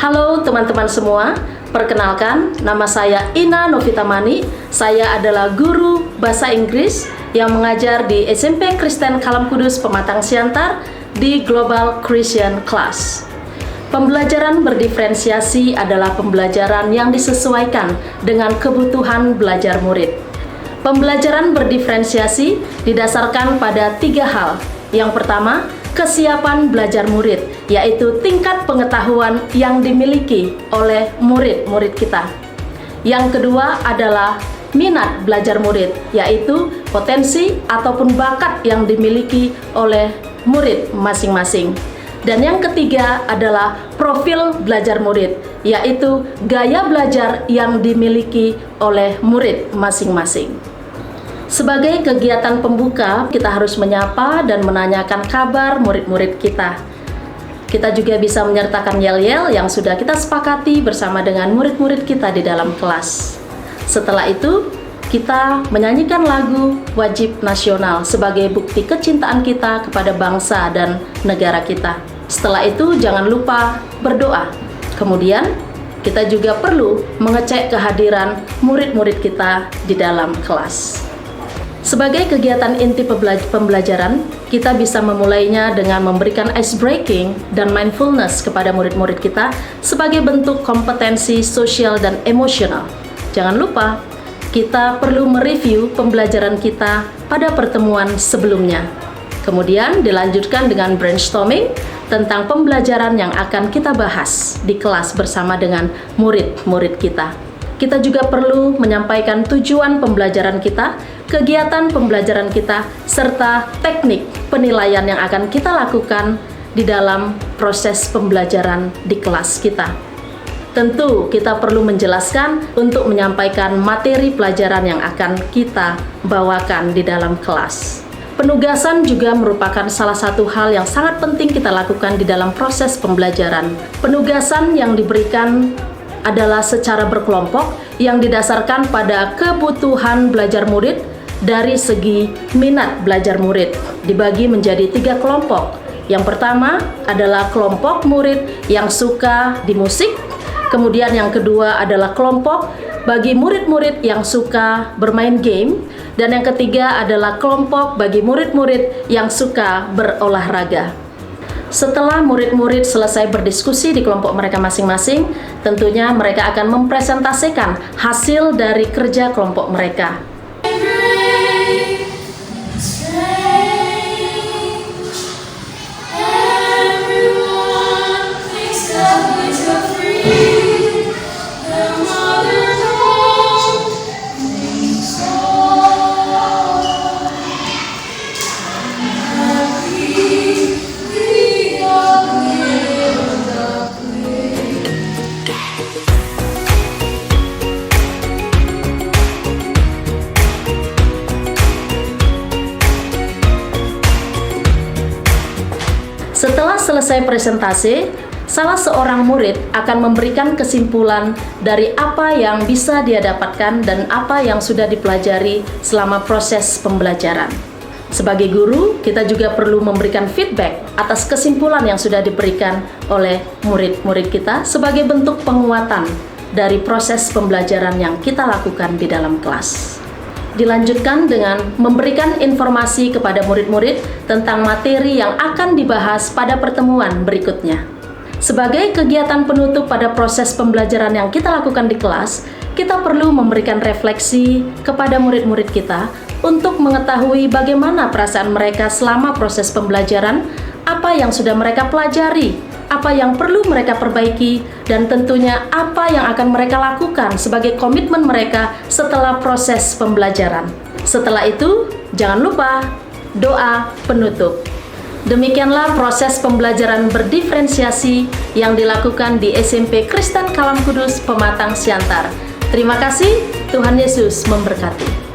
Halo teman-teman semua, perkenalkan nama saya Ina Novitamani. Saya adalah guru bahasa Inggris yang mengajar di SMP Kristen Kalam Kudus Pematang Siantar di Global Christian Class. Pembelajaran berdiferensiasi adalah pembelajaran yang disesuaikan dengan kebutuhan belajar murid. Pembelajaran berdiferensiasi didasarkan pada 3 hal. Yang pertama, kesiapan belajar murid, yaitu tingkat pengetahuan yang dimiliki oleh murid-murid kita. Yang kedua adalah minat belajar murid, yaitu potensi ataupun bakat yang dimiliki oleh murid masing-masing. Dan yang ketiga adalah profil belajar murid, yaitu gaya belajar yang dimiliki oleh murid masing-masing. Sebagai kegiatan pembuka, kita harus menyapa dan menanyakan kabar murid-murid kita. Kita juga bisa menyertakan yel-yel yang sudah kita sepakati bersama dengan murid-murid kita di dalam kelas. Setelah itu, kita menyanyikan lagu wajib nasional sebagai bukti kecintaan kita kepada bangsa dan negara kita. Setelah itu, jangan lupa berdoa. Kemudian, kita juga perlu mengecek kehadiran murid-murid kita di dalam kelas. Sebagai kegiatan inti pembelajaran, kita bisa memulainya dengan memberikan ice breaking dan mindfulness kepada murid-murid kita sebagai bentuk kompetensi sosial dan emosional. Jangan lupa, kita perlu mereview pembelajaran kita pada pertemuan sebelumnya. Kemudian dilanjutkan dengan brainstorming tentang pembelajaran yang akan kita bahas di kelas bersama dengan murid-murid kita. Kita juga perlu menyampaikan tujuan pembelajaran kita, kegiatan pembelajaran kita, serta teknik penilaian yang akan kita lakukan di dalam proses pembelajaran di kelas kita. Tentu kita perlu menjelaskan untuk menyampaikan materi pelajaran yang akan kita bawakan di dalam kelas. Penugasan juga merupakan salah satu hal yang sangat penting kita lakukan di dalam proses pembelajaran. Penugasan yang diberikan adalah secara berkelompok yang didasarkan pada kebutuhan belajar murid dari segi minat belajar murid. Dibagi menjadi 3 kelompok. Yang pertama adalah kelompok murid yang suka di musik. Kemudian yang kedua adalah kelompok bagi murid-murid yang suka bermain game. Dan yang ketiga adalah kelompok bagi murid-murid yang suka berolahraga. Setelah murid-murid selesai berdiskusi di kelompok mereka masing-masing, tentunya mereka akan mempresentasikan hasil dari kerja kelompok mereka. Setelah selesai presentasi, salah seorang murid akan memberikan kesimpulan dari apa yang bisa dia dapatkan dan apa yang sudah dipelajari selama proses pembelajaran. Sebagai guru, kita juga perlu memberikan feedback atas kesimpulan yang sudah diberikan oleh murid-murid kita sebagai bentuk penguatan dari proses pembelajaran yang kita lakukan di dalam kelas. Dilanjutkan dengan memberikan informasi kepada murid-murid tentang materi yang akan dibahas pada pertemuan berikutnya. Sebagai kegiatan penutup pada proses pembelajaran yang kita lakukan di kelas, kita perlu memberikan refleksi kepada murid-murid kita untuk mengetahui bagaimana perasaan mereka selama proses pembelajaran, apa yang sudah mereka pelajari, apa yang perlu mereka perbaiki, dan tentunya apa yang akan mereka lakukan sebagai komitmen mereka setelah proses pembelajaran. Setelah itu, jangan lupa doa penutup. Demikianlah proses pembelajaran berdiferensiasi yang dilakukan di SMP Kristen Kalam Kudus Pematang Siantar. Terima kasih, Tuhan Yesus memberkati.